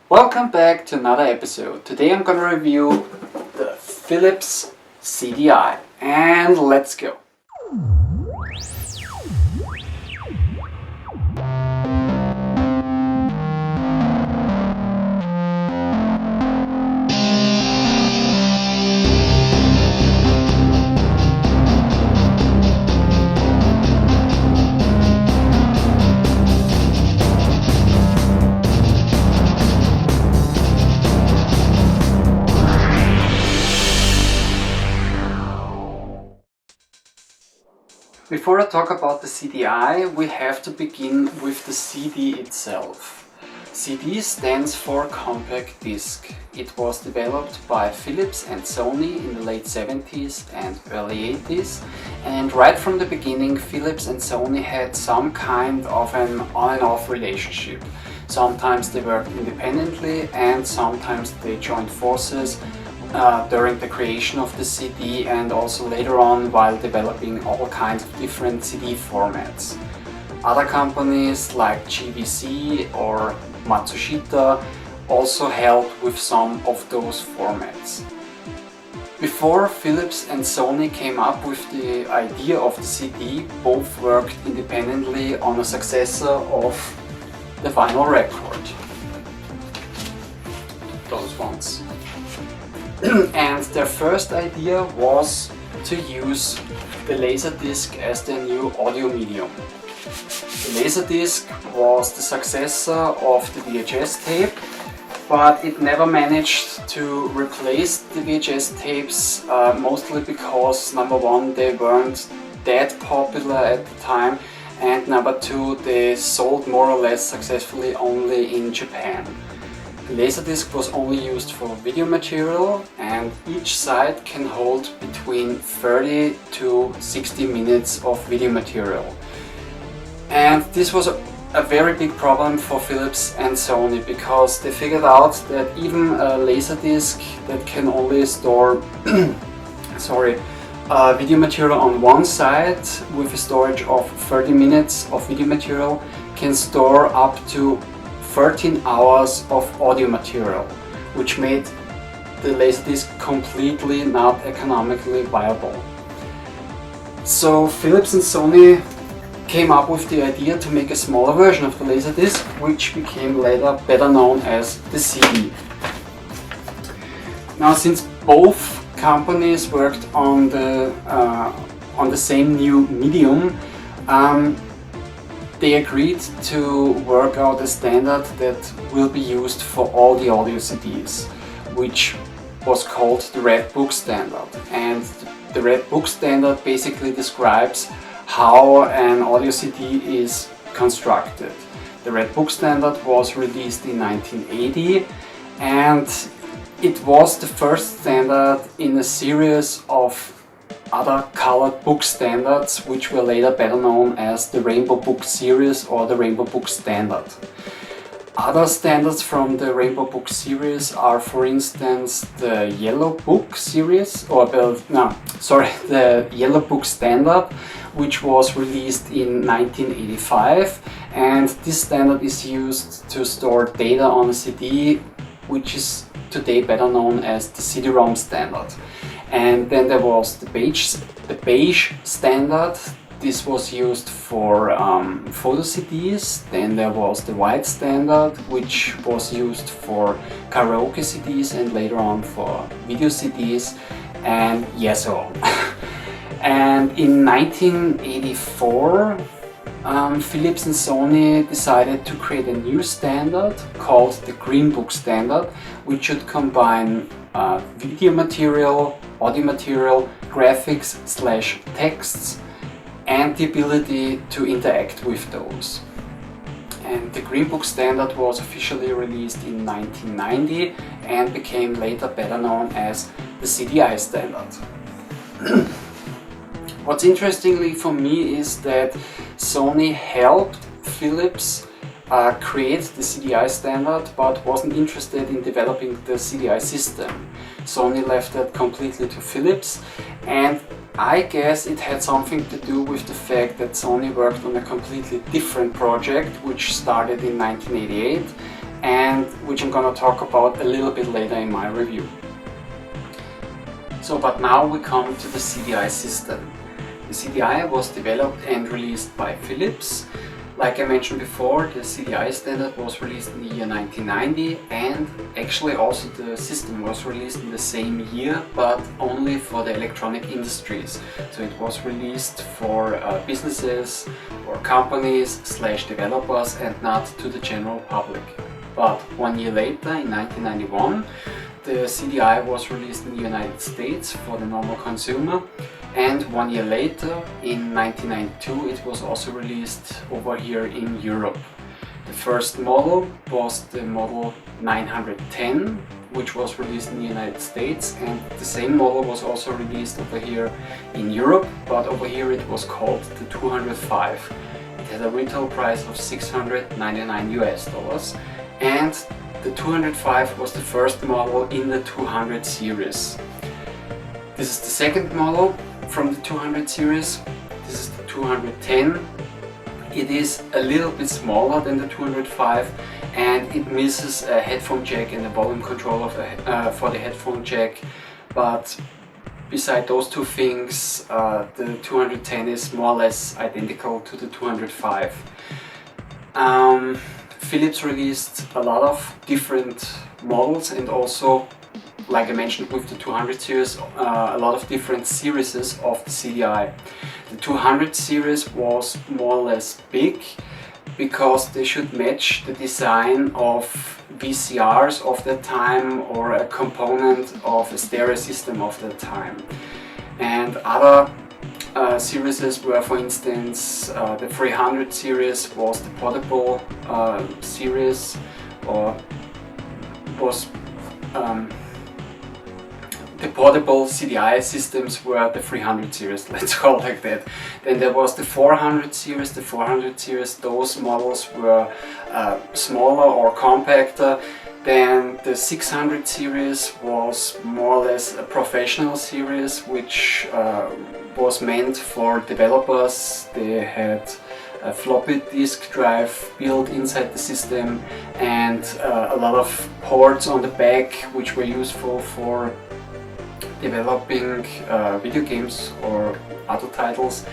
Welcome back to another episode. Today I'm going to review the Philips CDI, and let's go. Before I talk about the CDI, we have to begin with the CD itself. CD stands for compact disc. It was developed by Philips and Sony in the late 70s and early 80s, and right from the beginning Philips and Sony had some kind of an on and off relationship. Sometimes they worked independently and sometimes they joined forces during the creation of the CD and also later on while developing all kinds of different CD formats. Other companies like GVC or Matsushita also helped with some of those formats. Before Philips and Sony came up with the idea of the CD, both worked independently on a successor of the vinyl record. Those ones. And their first idea was to use the Laserdisc as their new audio medium. The Laserdisc was the successor of the VHS tape, but it never managed to replace the VHS tapes, mostly because number one, they weren't that popular at the time, and number two, they sold more or less successfully only in Japan. The Laserdisc was only used for video material, and each side can hold between 30 to 60 minutes of video material. And this was a very big problem for Philips and Sony, because they figured out that even a Laserdisc that can only store video material on one side with a storage of 30 minutes of video material can store up to 13 hours of audio material, which made the Laserdisc completely not economically viable. So Philips and Sony came up with the idea to make a smaller version of the Laserdisc, which became later better known as the CD. Now, since both companies worked on the same new medium, they agreed to work out a standard that will be used for all the audio CDs, which was called the Red Book Standard. And the Red Book Standard basically describes how an audio CD is constructed. The Red Book Standard was released in 1980, and it was the first standard in a series of other colored book standards, which were later better known as the Rainbow Book series or the Rainbow Book Standard. Other standards from the Rainbow Book series are, for instance, the Yellow Book series, the Yellow Book Standard, which was released in 1985, and this standard is used to store data on a CD, which is today better known as the CD-ROM standard. And then there was the beige standard. This was used for photo CDs. Then there was the white standard, which was used for karaoke CDs and later on for video CDs, and so on. And in 1984, Philips and Sony decided to create a new standard called the Green Book Standard, which should combine video material, audio material, graphics/texts, and the ability to interact with those. And the Green Book Standard was officially released in 1990 and became later better known as the CDI standard. What's interestingly for me is that Sony helped Philips create the CDI standard, but wasn't interested in developing the CDI system. Sony left that completely to Philips, and I guess it had something to do with the fact that Sony worked on a completely different project which started in 1988, and which I'm gonna talk about a little bit later in my review. So, but now we come to the CDI system. The CDI was developed and released by Philips. Like I mentioned before, the CDI standard was released in the year 1990, and actually also the system was released in the same year, but only for the electronic industries. So it was released for businesses or companies / developers and not to the general public. But 1 year later, in 1991, the CDI was released in the United States for the normal consumer, and 1 year later, in 1992, it was also released over here in Europe. The first model was the model 910, which was released in the United States, and the same model was also released over here in Europe, but over here it was called the 205. It had a retail price of $699 US, and the 205 was the first model in the 200 series. This is the second model from the 200 series. This is the 210. It is a little bit smaller than the 205, and it misses a headphone jack and a volume controller for the headphone jack, but beside those two things, the 210 is more or less identical to the 205. Philips released a lot of different models, and also, like I mentioned with the 200 series, a lot of different series of the CDI. The 200 series was more or less big because they should match the design of VCRs of that time or a component of a stereo system of that time. And other series were, for instance, the 300 series was the portable series, or was the portable CDI systems were the 300 series, let's call it like that. Then there was the 400 series. The 400 series, those models were smaller or compacter. Then the 600 series was more or less a professional series, which was meant for developers. They had a floppy disk drive built inside the system, and a lot of ports on the back, which were useful for developing video games or other titles.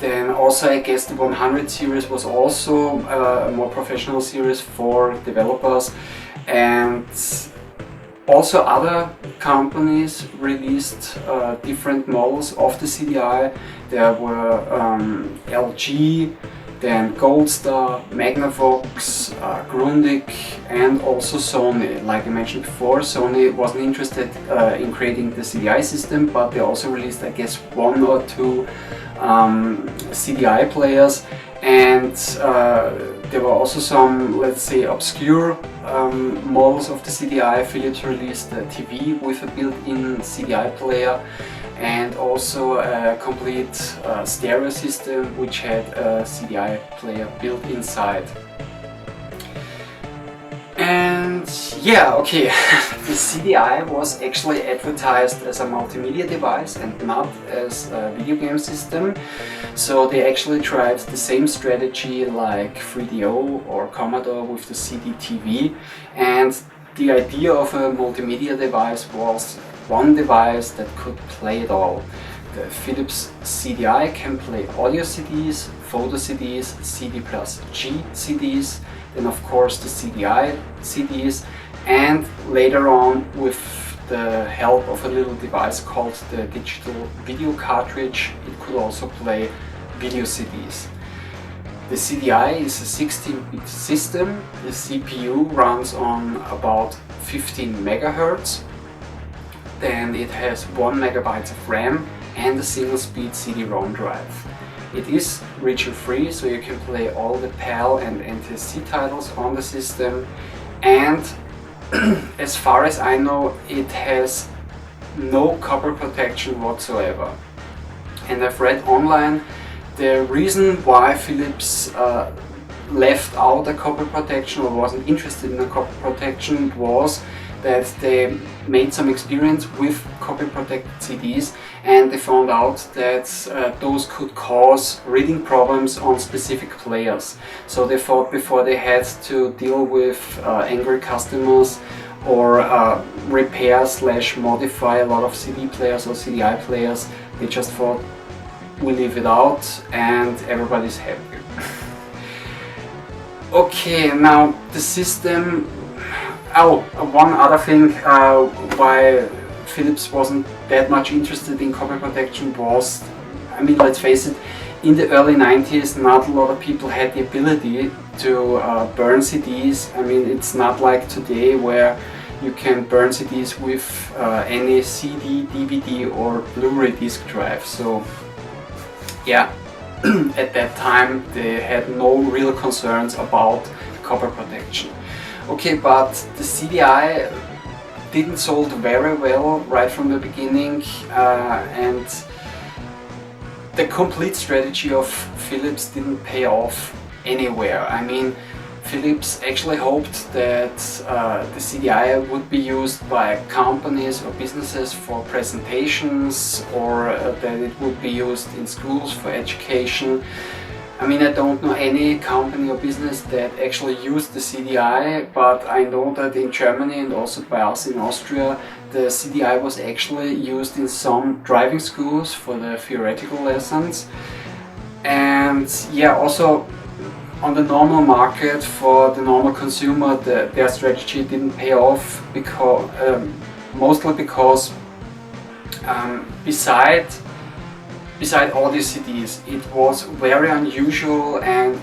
Then also, I guess the 100 series was also a more professional series for developers, and also other companies released different models of the CDI. There were LG, then Goldstar, Magnavox, Grundig, and also Sony. Like I mentioned before, Sony wasn't interested in creating the CDI system, but they also released, I guess, 1 or 2 CDI players, and there were also some, let's say, obscure models of the CDI. Philips released a TV with a built-in CDI player, and also a complete stereo system which had a CDI player built inside. And yeah, okay, the CDI was actually advertised as a multimedia device and not as a video game system. So they actually tried the same strategy like 3DO or Commodore with the CD-TV, and the idea of a multimedia device was one device that could play it all. The Philips CDI can play audio CDs, photo CDs, CD plus G CDs, then of course the CDI CDs, and later on, with the help of a little device called the digital video cartridge, it could also play video CDs. The CDI is a 16-bit system. The CPU runs on about 15 MHz. Then it has 1 MB of RAM and a single-speed CD-ROM drive. It is region-free, so you can play all the PAL and NTSC titles on the system, and as far as I know, it has no copper protection whatsoever. And I've read online the reason why Philips left out a copper protection or wasn't interested in a copper protection was that they made some experience with copy protected CDs, and they found out that those could cause reading problems on specific players. So they thought before they had to deal with angry customers or repair/modify a lot of CD players or CDI players, they just thought, we leave it out and everybody's happy. Okay, now the system. Oh, one other thing why Philips wasn't that much interested in copy protection was, I mean, let's face it, in the early 90s not a lot of people had the ability to burn CDs. I mean, it's not like today where you can burn CDs with any CD, DVD or Blu-ray disc drive. So yeah, at that time they had no real concerns about copy protection. Okay, but the CDI didn't sold very well right from the beginning, and the complete strategy of Philips didn't pay off anywhere. I mean, Philips actually hoped that the CDI would be used by companies or businesses for presentations, or that it would be used in schools for education. I mean, I don't know any company or business that actually used the CDI, but I know that in Germany and also by us in Austria, the CDI was actually used in some driving schools for the theoretical lessons. And yeah, also on the normal market for the normal consumer, their strategy didn't pay off, because mostly because beside audio CDs, it was very unusual and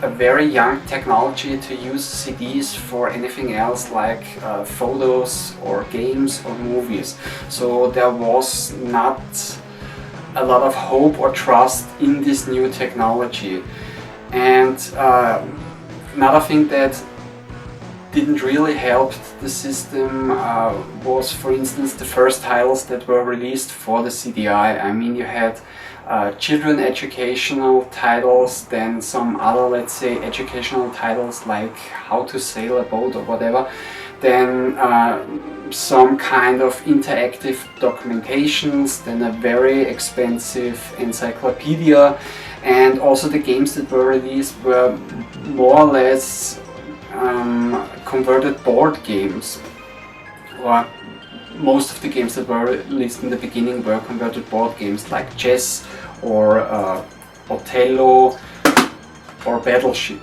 a very young technology to use CDs for anything else like photos or games or movies. So there was not a lot of hope or trust in this new technology. And another thing that didn't really help the system was, for instance, the first titles that were released for the CDI. I mean, you had children educational titles, then some other, let's say, educational titles like how to sail a boat or whatever, then some kind of interactive documentations, then a very expensive encyclopedia, and also the games that were released were more or less converted board games, or most of the games that were released in the beginning were converted board games like chess or Othello or Battleship.